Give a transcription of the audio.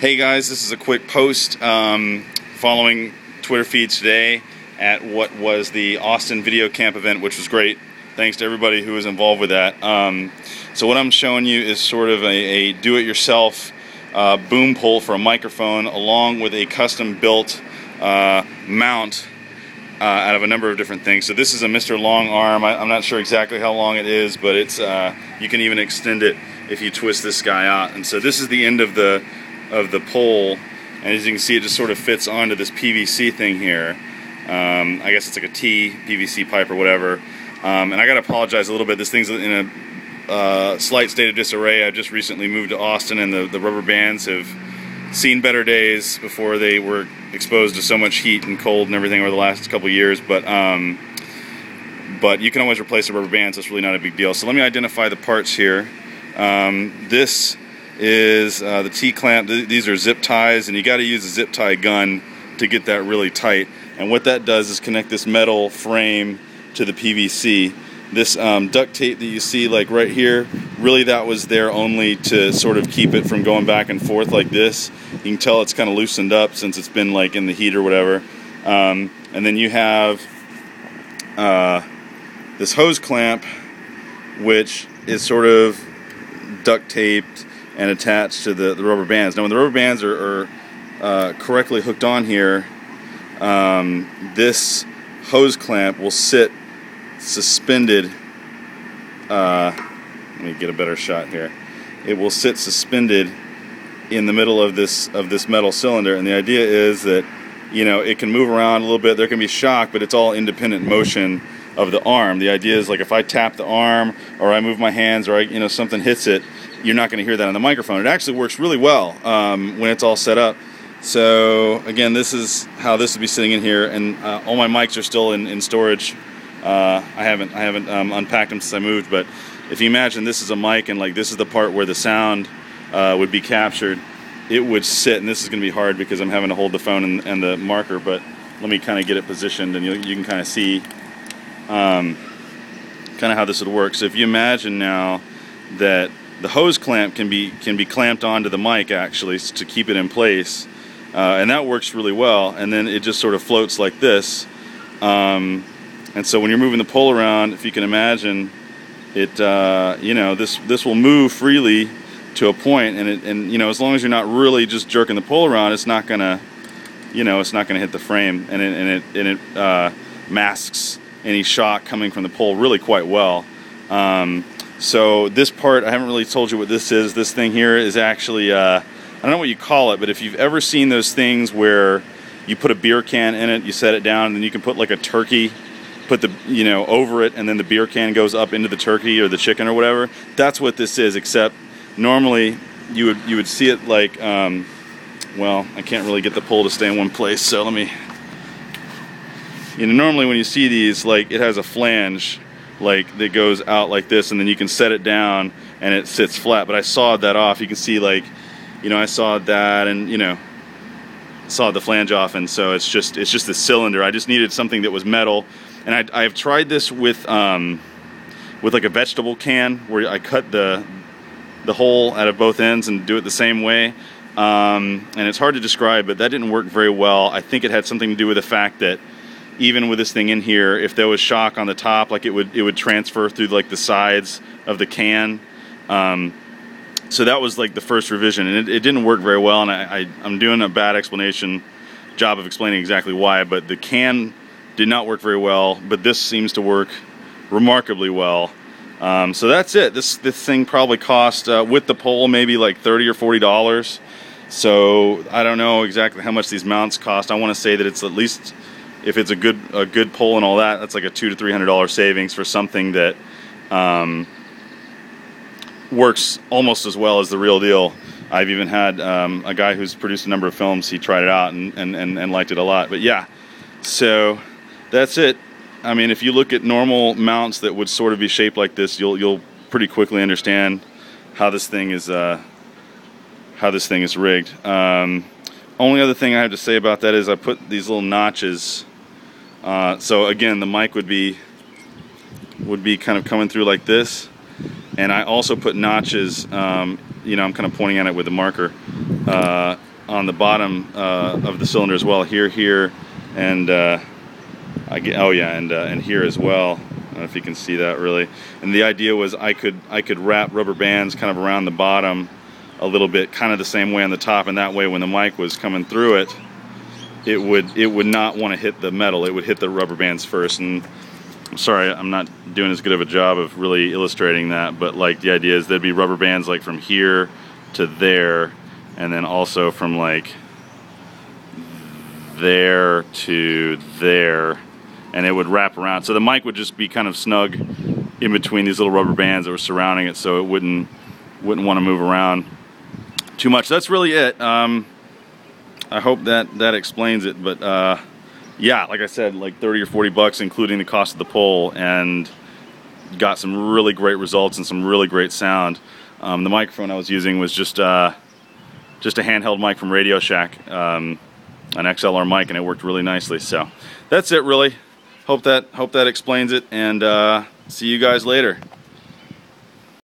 Hey guys, this is a quick post following Twitter feeds today at what was the Austin Videocamp event, which was great. Thanks to everybody who was involved with that. So what I'm showing you is sort of a do-it-yourself boom pole for a microphone, along with a custom-built mount out of a number of different things. So this is a Mr. Long Arm. I'm not sure exactly how long it is, but it's you can even extend it if you twist this guy out. And so this is the end of the pole, and as you can see, it just sort of fits onto this PVC thing here. I guess it's like a T PVC pipe or whatever. And I gotta apologize a little bit. This thing's in a slight state of disarray. I just recently moved to Austin, and the rubber bands have seen better days before they were exposed to so much heat and cold and everything over the last couple of years. But you can always replace the rubber bands, so it's really not a big deal. So let me identify the parts here. This is the T-clamp. These are zip ties, and you got to use a zip tie gun to get that really tight. And what that does is connect this metal frame to the PVC. This duct tape that you see like right here, really that was there only to sort of keep it from going back and forth like this. You can tell it's kind of loosened up since it's been like in the heat or whatever. And then you have this hose clamp, which is sort of duct taped and attached to the rubber bands. Now when the rubber bands are correctly hooked on here, this hose clamp will sit suspended. Let me get a better shot here. It will sit suspended in the middle of this metal cylinder, and the idea is that, you know, it can move around a little bit. There can be shock, but it's all independent motion of the arm. The idea is, like, if I tap the arm or I move my hands or something hits it, you're not going to hear that on the microphone. It actually works really well when it's all set up. So again, this is how this would be sitting in here, and all my mics are still in storage. I haven't unpacked them since I moved, but if you imagine this is a mic and like this is the part where the sound would be captured, it would sit, and this is going to be hard because I'm having to hold the phone and the marker, but let me kind of get it positioned, and you can kind of see kind of how this would work. So if you imagine now that the hose clamp can be clamped onto the mic actually to keep it in place, and that works really well, and then it just sort of floats like this. And so when you're moving the pole around, if you can imagine it, this will move freely to a point, and as long as you're not really just jerking the pole around, it's not gonna, it's not gonna hit the frame, and it masks any shock coming from the pole really quite well. So this part, I haven't really told you what this is. This thing here is actually, I don't know what you call it, but if you've ever seen those things where you put a beer can in it, you set it down, and then you can put like a turkey, put over it, and then the beer can goes up into the turkey or the chicken or whatever. That's what this is, except normally you would see it like, well, I can't really get the pole to stay in one place, so let me, normally when you see these, like, it has a flange like that goes out like this, and then you can set it down and it sits flat. But I sawed that off. You can see, like, I sawed that and sawed the flange off, and so it's just the cylinder. I just needed something that was metal, and I've tried this with like a vegetable can where I cut the hole out of both ends and do it the same way, and it's hard to describe, but that didn't work very well. I think it had something to do with the fact that even with this thing in here, if there was shock on the top, like it would transfer through like the sides of the can. So that was like the first revision, and it didn't work very well, and I'm doing a bad job of explaining exactly why, but the can did not work very well, but this seems to work remarkably well. So that's it. This thing probably cost, with the pole, maybe like $30 or $40. So I don't know exactly how much these mounts cost. I want to say that it's at least, if it's a good pole and all that, that's like a $200 to $300 savings for something that works almost as well as the real deal. I've even had a guy who's produced a number of films, he tried it out and liked it a lot. But yeah, so that's it. I mean, if you look at normal mounts that would sort of be shaped like this, you'll pretty quickly understand how this thing is rigged. Only other thing I have to say about that is I put these little notches. So again, the mic would be kind of coming through like this, and I also put notches. I'm kind of pointing at it with a marker on the bottom of the cylinder as well. Here, and and here as well. I don't know if you can see that really. And the idea was I could wrap rubber bands kind of around the bottom a little bit, kind of the same way on the top, and that way when the mic was coming through it, it would not want to hit the metal. It would hit the rubber bands first. And I'm sorry, I'm not doing as good of a job of really illustrating that, but like the idea is there'd be rubber bands like from here to there, and then also from like there to there, and it would wrap around. So the mic would just be kind of snug in between these little rubber bands that were surrounding it, so it wouldn't want to move around too much. That's really it. I hope that explains it, but yeah, like I said, like 30 or 40 bucks including the cost of the pole, and got some really great results and some really great sound. The microphone I was using was just a handheld mic from Radio Shack, an XLR mic, and it worked really nicely. So that's it really. Hope that explains it, and see you guys later.